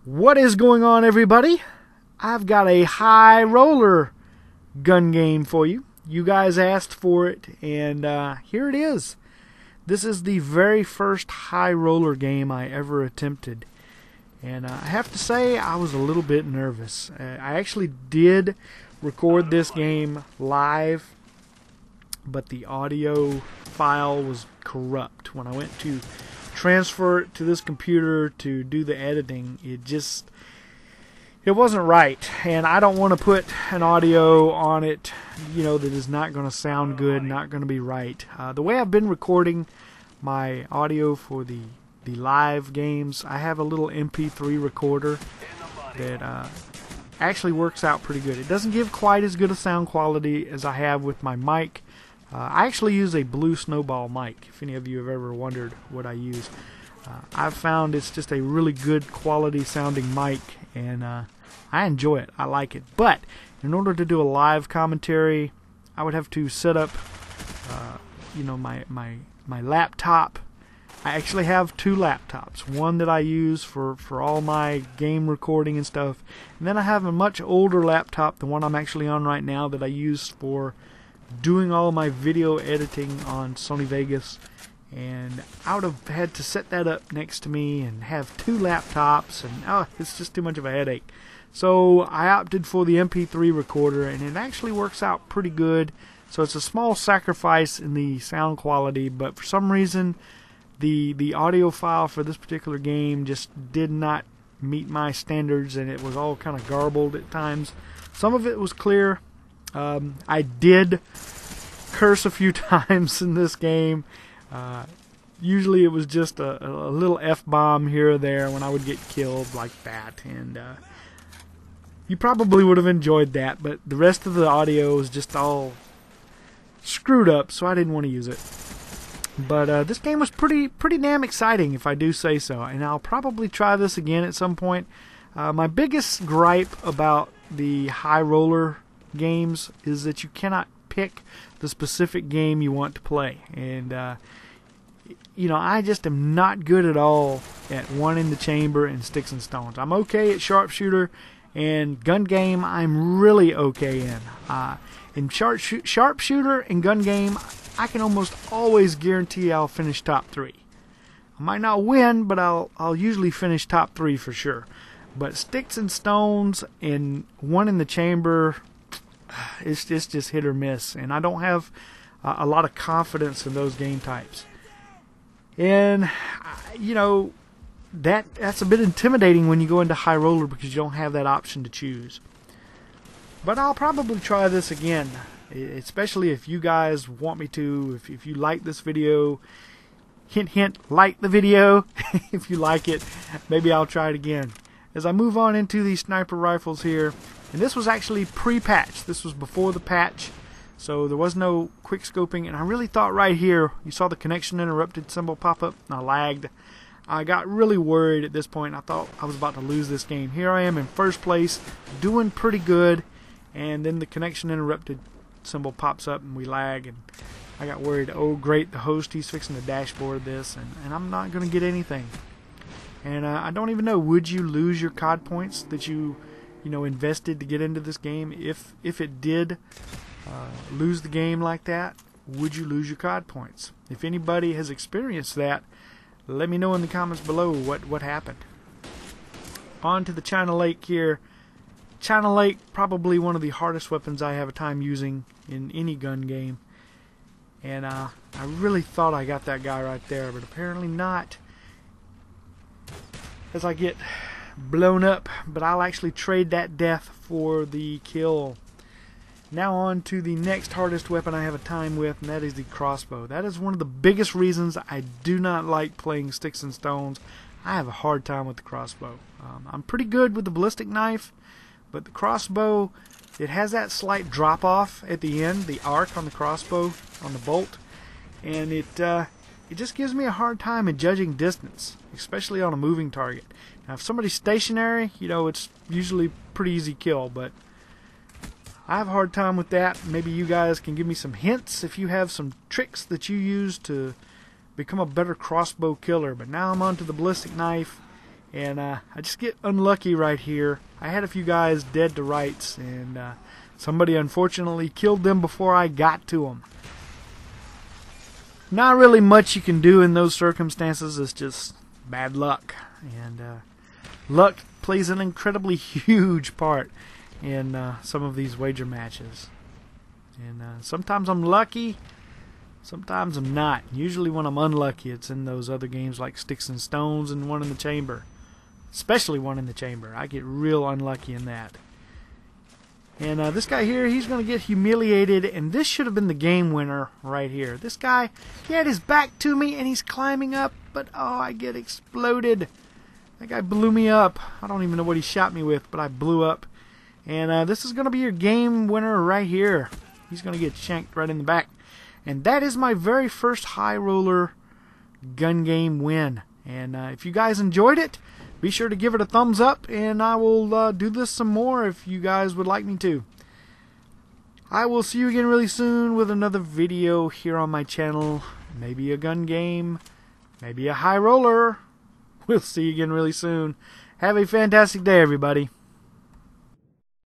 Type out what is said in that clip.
What is going on, everybody? I've got a high roller gun game for you. You guys asked for it, and here it is. This is the very first high roller game I ever attempted. And I have to say, I was a little bit nervous. I actually did record this game live, but the audio file was corrupt. When I went to transfer it to this computer to do the editing, it wasn't right. And I don't want to put an audio on it, that is not going to sound good, not going to be right. The way I've been recording my audio for the live games, I have a little MP3 recorder that actually works out pretty good. It doesn't give quite as good a sound quality as I have with my mic. I actually use a Blue Snowball mic, if any of you have ever wondered what I use. I've found it's just a really good quality sounding mic, and I enjoy it. I like it. But in order to do a live commentary, I would have to set up my laptop. I actually have two laptops. One that I use for all my game recording and stuff, and then I have a much older laptop, the one I'm actually on right now, that I use for doing all my video editing on Sony Vegas. And I would have had to set that up next to me and have two laptops, and it's just too much of a headache. So I opted for the MP3 recorder, and it actually works out pretty good. So it's a small sacrifice in the sound quality, but for some reason the audio file for this particular game just did not meet my standards, and it was all kind of garbled at times. Some of it was clear. I did curse a few times in this game. Usually it was just a little F-bomb here or there when I would get killed like that, and you probably would have enjoyed that, but the rest of the audio was just all screwed up, so I didn't want to use it. But this game was pretty damn exciting, if I do say so, and I'll probably try this again at some point. My biggest gripe about the high roller games is that you cannot pick the specific game you want to play, and I just am not good at all at One in the Chamber and Sticks and Stones. I'm okay at Sharpshooter, and gun game I'm really okay in. In Sharpshooter and gun game, I can almost always guarantee I'll finish top 3. I might not win, but I'll usually finish top 3 for sure. But Sticks and Stones and One in the Chamber, it's just hit or miss, and I don't have a lot of confidence in those game types. And that's a bit intimidating when you go into high roller, because you don't have that option to choose. But I'll probably try this again, especially if you guys want me to. If you like this video, hint hint, like the video. If you like it, maybe I'll try it again. As I move on into these sniper rifles here, and this was actually pre-patch. This was before the patch, so there was no quick scoping, and I really thought right here, you saw the connection interrupted symbol pop up, and I lagged. I got really worried at this point. I thought I was about to lose this game. Here I am in first place, doing pretty good, and then the connection interrupted symbol pops up and we lag, and I got worried. Oh great, the host, he's fixing to dashboard this, and I'm not going to get anything. And I don't even know, would you lose your COD points that you invested to get into this game? If it did lose the game like that, would you lose your COD points? If anybody has experienced that, let me know in the comments below what happened. On to the China Lake here. China Lake, probably one of the hardest weapons I have a time using in any gun game. And I really thought I got that guy right there, but apparently not. As I get blown up, but I'll actually trade that death for the kill. Now on to the next hardest weapon I have a time with, and that is the crossbow. That is one of the biggest reasons I do not like playing Sticks and Stones. I have a hard time with the crossbow. I'm pretty good with the ballistic knife, but the crossbow, it has that slight drop off at the end, the arc on the crossbow, on the bolt, and it just gives me a hard time in judging distance, especially on a moving target. Now if somebody's stationary, it's usually pretty easy kill, but I have a hard time with that. Maybe you guys can give me some hints if you have some tricks that you use to become a better crossbow killer. But now I'm on to the ballistic knife, And I just get unlucky right here. I had a few guys dead to rights, and somebody unfortunately killed them before I got to them. Not really much you can do in those circumstances. It's just bad luck. And luck plays an incredibly huge part in some of these wager matches. And sometimes I'm lucky, sometimes I'm not. Usually when I'm unlucky, it's in those other games like Sticks and Stones and One in the Chamber. Especially One in the Chamber. I get real unlucky in that. And this guy here, he's going to get humiliated, and this should have been the game winner right here. This guy, he had his back to me, and he's climbing up, but oh, I get exploded. That guy blew me up. I don't even know what he shot me with, but I blew up. And this is going to be your game winner right here. He's going to get shanked right in the back. And that is my very first high roller gun game win. And if you guys enjoyed it, be sure to give it a thumbs up, and I will do this some more if you guys would like me to. I will see you again really soon with another video here on my channel. Maybe a gun game, maybe a high roller. We'll see you again really soon. Have a fantastic day, everybody.